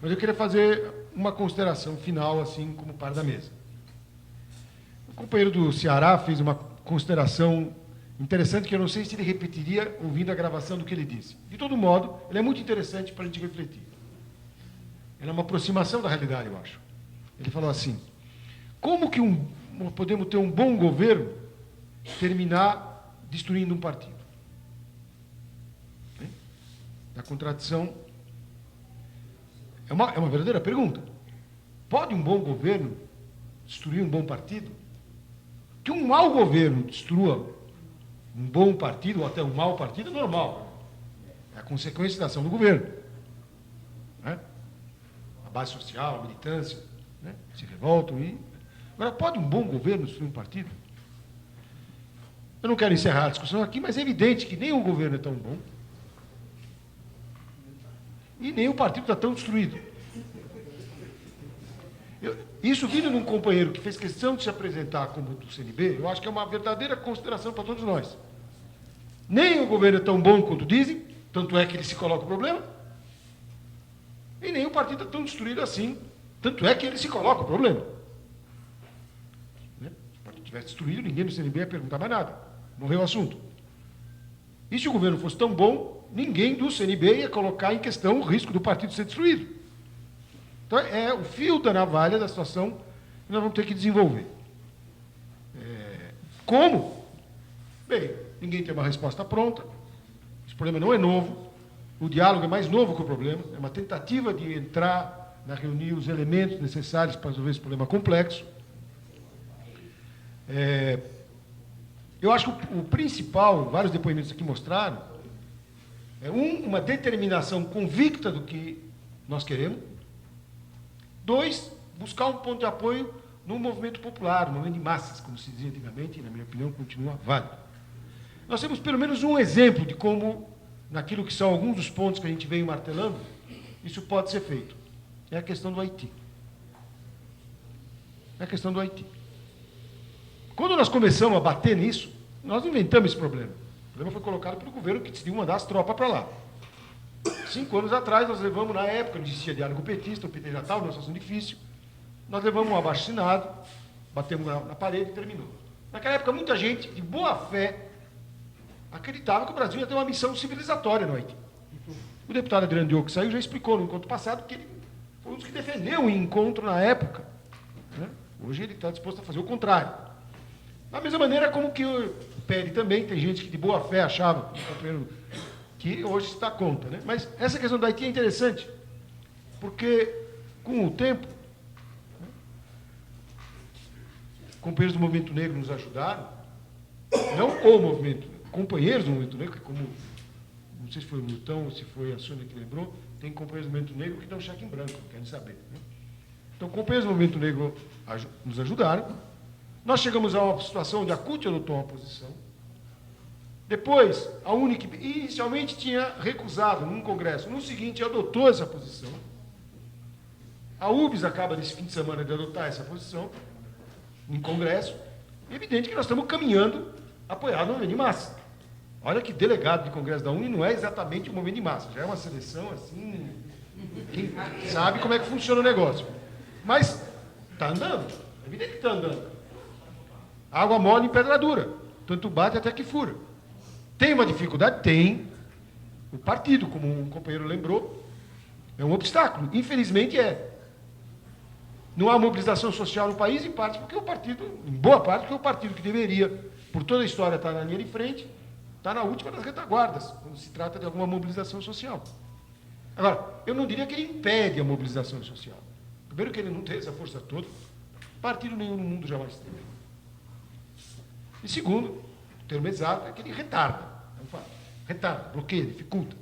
Mas eu queria fazer uma consideração final, assim, como par da mesa. O companheiro do Ceará fez uma consideração interessante, que eu não sei se ele repetiria ouvindo a gravação do que ele disse. De todo modo, ele é muito interessante para a gente refletir. Ele é uma aproximação da realidade, eu acho. Ele falou assim: como que podemos ter um bom governo terminar destruindo um partido? A contradição é uma verdadeira pergunta. Pode um bom governo destruir um bom partido? Que um mau governo destrua um bom partido, ou até um mau partido, é normal. É a consequência da ação do governo. Né? A base social, a militância, né? Se revoltam. Agora, pode um bom governo destruir um partido? Eu não quero encerrar a discussão aqui, mas é evidente que nem o governo é tão bom, e nem o partido está tão destruído. Isso vindo de um companheiro que fez questão de se apresentar como do CNB, eu acho que é uma verdadeira consideração para todos nós. Nem o governo é tão bom quanto dizem, tanto é que ele se coloca o problema, e nem o partido é tão destruído assim, tanto é que ele se coloca o problema. Se o partido tivesse destruído, ninguém do CNB ia perguntar mais nada. Morreu o assunto. E se o governo fosse tão bom, ninguém do CNB ia colocar em questão o risco do partido ser destruído. Então, é o fio da navalha da situação que nós vamos ter que desenvolver. Como? Bem, ninguém tem uma resposta pronta. Esse problema não é novo. O diálogo é mais novo que o problema. É uma tentativa de entrar na reunir os elementos necessários para resolver esse problema complexo. Eu acho que o principal, vários depoimentos aqui mostraram, é uma determinação convicta do que nós queremos. 2, buscar um ponto de apoio no movimento popular, no movimento de massas, como se dizia antigamente, e, na minha opinião, continua válido. Nós temos pelo menos um exemplo de como, naquilo que são alguns dos pontos que a gente veio martelando, isso pode ser feito. É a questão do Haiti. É a questão do Haiti. Quando nós começamos a bater nisso, nós inventamos esse problema. O problema foi colocado pelo governo que decidiu mandar as tropas para lá. 5 anos atrás, nós levamos, na época, não existia diálogo petista, o PT já estava numa situação difícil, nós levamos um abaixo-assinado, batemos na parede e terminou. Naquela época, muita gente, de boa fé, acreditava que o Brasil ia ter uma missão civilizatória no Haiti. O deputado Adriano Diogo, que saiu, já explicou no encontro passado que ele foi um dos que defendeu o encontro na época. Né? Hoje ele está disposto a fazer o contrário. Da mesma maneira como que o PL também, tem gente que de boa fé achava que hoje se dá conta. Né? Mas essa questão do Haiti é interessante, porque com o tempo, companheiros do Movimento Negro nos ajudaram, não o movimento, companheiros do Movimento Negro, que como, não sei se foi o Milton ou se foi a Sônia que lembrou, tem companheiros do Movimento Negro que dão cheque em branco, querem saber. Né? Então, companheiros do Movimento Negro nos ajudaram. Nós chegamos a uma situação onde a CUT adotou uma posição. Depois, a UNE, inicialmente tinha recusado num congresso, no seguinte, adotou essa posição. A UBS acaba, nesse fim de semana, de adotar essa posição, em congresso. É evidente que nós estamos caminhando apoiado no movimento de massa. Olha que delegado de congresso da UNE não é exatamente o movimento de massa, já é uma seleção assim, quem sabe como é que funciona o negócio. Mas está andando, é evidente que está andando. Água mole em pedra dura, tanto bate até que fura. Tem uma dificuldade? Tem. O partido, como um companheiro lembrou, é um obstáculo. Infelizmente é. Não há mobilização social no país, em parte porque o partido, em boa parte, porque o partido que deveria, por toda a história, estar na linha de frente, está na última das retaguardas, quando se trata de alguma mobilização social. Agora, eu não diria que ele impede a mobilização social. Primeiro que ele não tem essa força toda, partido nenhum no mundo jamais teve. E segundo, o termo exato é que ele retarda. Retarda, bloqueia, dificulta.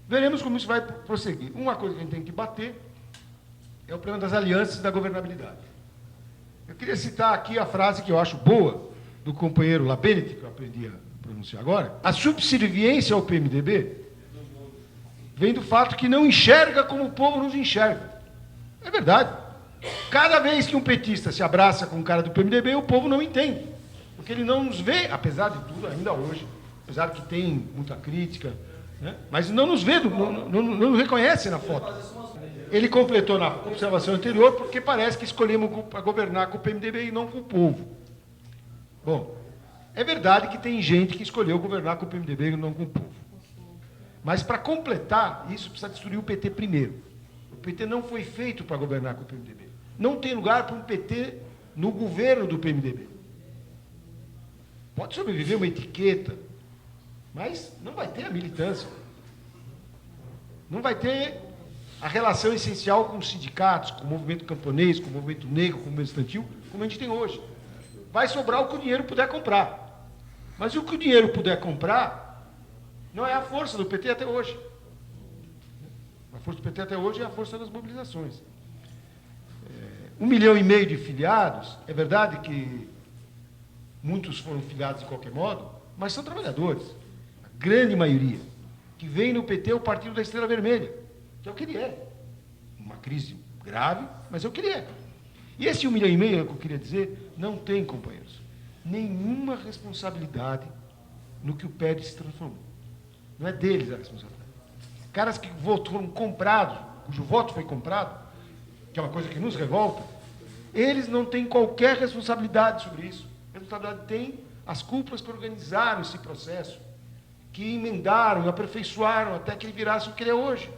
Veremos como isso vai prosseguir. Uma coisa que a gente tem que bater é o problema das alianças e da governabilidade. Eu queria citar aqui a frase que eu acho boa, do companheiro Labenet, que eu aprendi a pronunciar agora. A subserviência ao PMDB vem do fato que não enxerga como o povo nos enxerga. É verdade. Cada vez que um petista se abraça com um cara do PMDB, o povo não entende. Porque ele não nos vê, apesar de tudo, ainda hoje, apesar que tem muita crítica, né? Mas não nos vê, não nos reconhece na foto. Ele completou na observação anterior porque parece que escolhemos para governar com o PMDB e não com o povo. Bom, é verdade que tem gente que escolheu governar com o PMDB e não com o povo. Mas para completar, isso precisa destruir o PT primeiro. O PT não foi feito para governar com o PMDB. Não tem lugar para um PT no governo do PMDB. Pode sobreviver uma etiqueta, mas não vai ter a militância. Não vai ter a relação essencial com os sindicatos, com o movimento camponês, com o movimento negro, com o movimento estudantil, como a gente tem hoje. Vai sobrar o que o dinheiro puder comprar. Mas o que o dinheiro puder comprar não é a força do PT até hoje. A força do PT até hoje é a força das mobilizações. 1,5 milhão de filiados, é verdade que muitos foram filiados de qualquer modo, mas são trabalhadores, a grande maioria, que vem no PT o Partido da Estrela Vermelha, que é o que ele é. Uma crise grave, mas é o que ele é. E esse 1,5 milhão, que eu queria dizer, não tem, companheiros, nenhuma responsabilidade no que o PED se transformou. Não é deles a responsabilidade. Caras que foram comprados, cujo voto foi comprado, que é uma coisa que nos revolta, eles não têm qualquer responsabilidade sobre isso. A responsabilidade tem as cúpulas que organizaram esse processo, que emendaram, aperfeiçoaram até que ele virasse o que ele é hoje.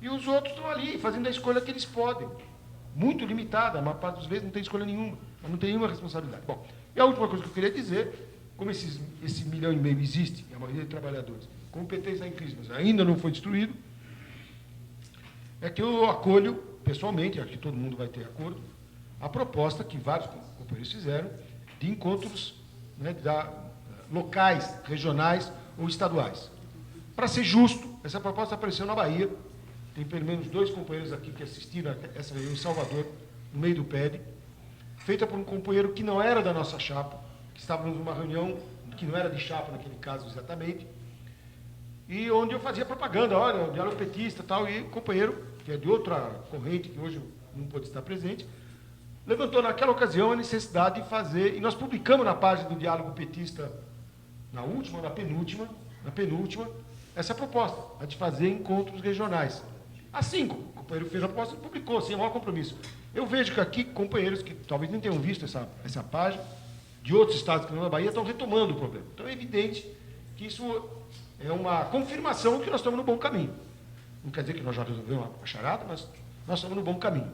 E os outros estão ali, fazendo a escolha que eles podem. Muito limitada, a maior parte das vezes não tem escolha nenhuma, não tem nenhuma responsabilidade. Bom, e a última coisa que eu queria dizer, como esse 1,5 milhão existe, e a maioria de trabalhadores, como o PT está em crise, mas ainda não foi destruído, é que eu acolho, pessoalmente, acho que todo mundo vai ter acordo, a proposta que vários companheiros fizeram de encontros, né, locais, regionais ou estaduais. Para ser justo, essa proposta apareceu na Bahia, tem pelo menos 2 companheiros aqui que assistiram a essa reunião em Salvador, no meio do PED, feita por um companheiro que não era da nossa chapa, que estávamos numa reunião que não era de chapa naquele caso exatamente, e onde eu fazia propaganda, olha, o diálogo petista e tal, e o companheiro, que é de outra corrente, que hoje não pôde estar presente, levantou naquela ocasião a necessidade de fazer, e nós publicamos na página do Diálogo Petista, na penúltima, essa proposta, a de fazer encontros regionais. Assim, o companheiro fez a proposta e publicou, sem maior compromisso. Eu vejo que aqui companheiros que talvez nem tenham visto essa página, de outros estados que não na Bahia, estão retomando o problema. Então é evidente que isso é uma confirmação de que nós estamos no bom caminho. Não quer dizer que nós já resolvemos a charada, mas nós estamos no bom caminho.